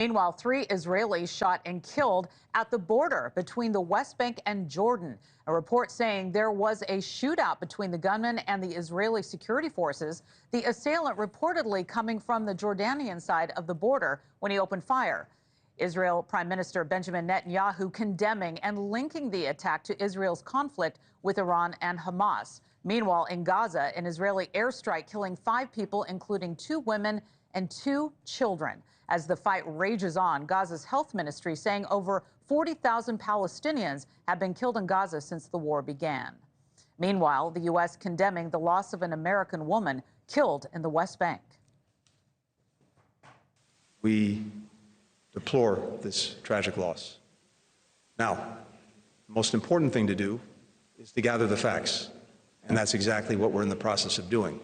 Meanwhile, 3 Israelis shot and killed at the border between the West Bank and Jordan. A report saying there was a shootout between the gunman and the Israeli security forces, the assailant reportedly coming from the Jordanian side of the border when he opened fire. Israel Prime Minister Benjamin Netanyahu condemning and linking the attack to Israel's conflict with Iran and Hamas. Meanwhile, in Gaza, an Israeli airstrike killing 5 people, including 2 women and 2 children. As the fight rages on, Gaza's health ministry saying over 40,000 Palestinians have been killed in Gaza since the war began. Meanwhile, the U.S. condemning the loss of an American woman killed in the West Bank. We deplore this tragic loss. Now, the most important thing to do is to gather the facts, and that's exactly what we're in the process of doing.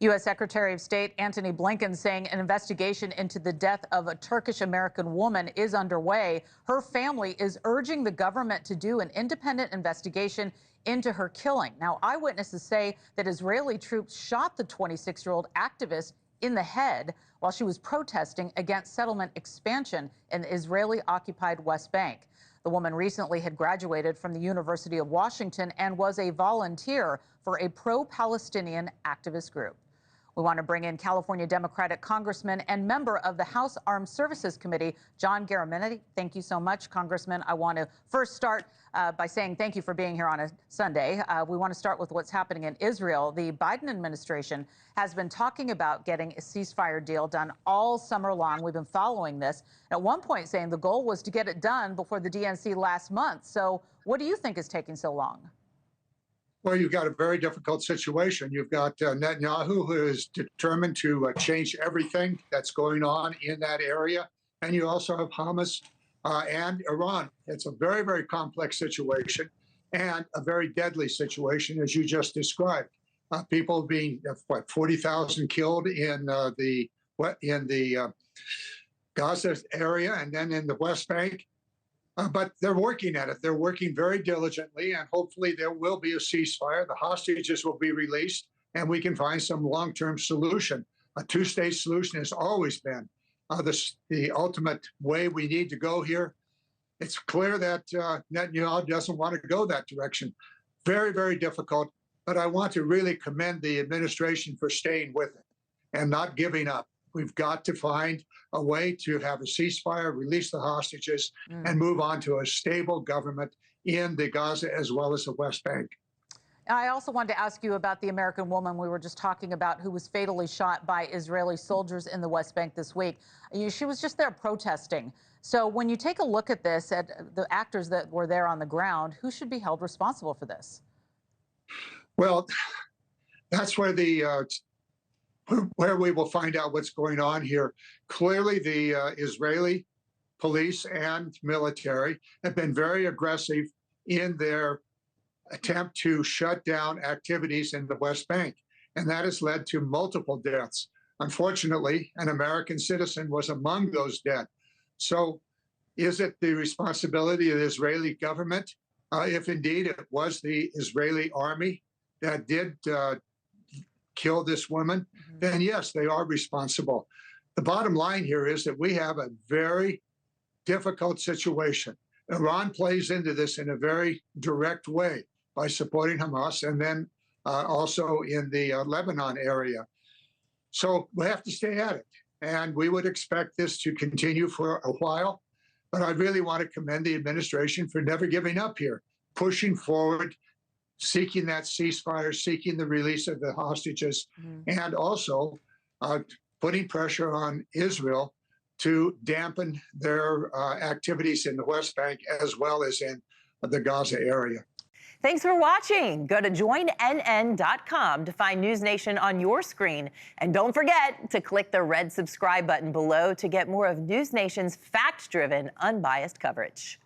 U.S. Secretary of State Antony Blinken saying an investigation into the death of a Turkish-American woman is underway. Her family is urging the government to do an independent investigation into her killing. Now, eyewitnesses say that Israeli troops shot the 26-year-old activist in the head while she was protesting against settlement expansion in the Israeli-occupied West Bank. The woman recently had graduated from the University of Washington and was a volunteer for a pro-Palestinian activist group. We want to bring in California Democratic Congressman and member of the House Armed Services Committee, John Garamendi. Thank you so much, Congressman. I want to first start by saying thank you for being here on a Sunday. We want to start with what's happening in Israel. The Biden administration has been talking about getting a ceasefire deal done all summer long. We've been following this. At one point saying the goal was to get it done before the DNC last month. So what do you think is taking so long? Well, you've got a very difficult situation. You've got Netanyahu, who is determined to change everything that's going on in that area. And you also have Hamas and Iran. It's a very, very complex situation and a very deadly situation, as you just described. People being, 40,000 killed in the Gaza area and then in the West Bank. But they're working at it. They're working very diligently, and hopefully there will be a ceasefire. The hostages will be released, and we can find some long-term solution. A two-state solution has always been the ultimate way we need to go here. It's clear that Netanyahu doesn't want to go that direction. Very, very difficult. But I want to really commend the administration for staying with it and not giving up. We've got to find a way to have a ceasefire, release the hostages, and move on to a stable government in the Gaza as well as the West Bank. I also wanted to ask you about the American woman we were just talking about who was fatally shot by Israeli soldiers in the West Bank this week. She was just there protesting. So when you take a look at this, at the actors that were there on the ground, who should be held responsible for this? Well, that's where where we will find out what's going on here. Clearly, the Israeli police and military have been very aggressive in their attempt to shut down activities in the West Bank, and that has led to multiple deaths. Unfortunately, an American citizen was among those dead. So is it the responsibility of the Israeli government, if indeed it was the Israeli army that did kill this woman, then yes, they are responsible. The bottom line here is that we have a very difficult situation. Iran plays into this in a very direct way by supporting Hamas and then also in the Lebanon area. So we have to stay at it. And we would expect this to continue for a while. But I really want to commend the administration for never giving up here, pushing forward, seeking that ceasefire, seeking the release of the hostages, and also putting pressure on Israel to dampen their activities in the West Bank as well as in the Gaza area. Thanks for watching. Go to joinnn.com to find NewsNation on your screen. And don't forget to click the red subscribe button below to get more of NewsNation's fact-driven, unbiased coverage.